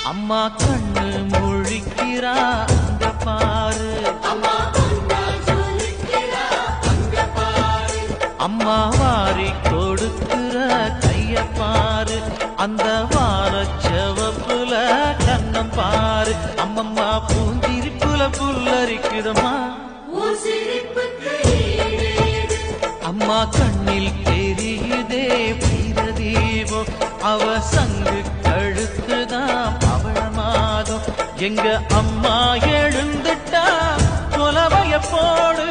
அம்மா கண்ணு முழிக்கிறா அங்க பாரு, அம்மா வாரி கொடுக்கிற கைய பாரு, அந்த வாரச்சவப்புல கண்ணம் பாரு. அம்மம்மா பூஞ்சிரிப்புல புல்லரிக்குதம்மா, அம்மா கண்ணில் தெரியுதே வீரதீபம், அவ சங்கு கழுத்துதான் பவளமாதம். எங்க அம்மா எழுந்துட்டா கொலவைய போடு.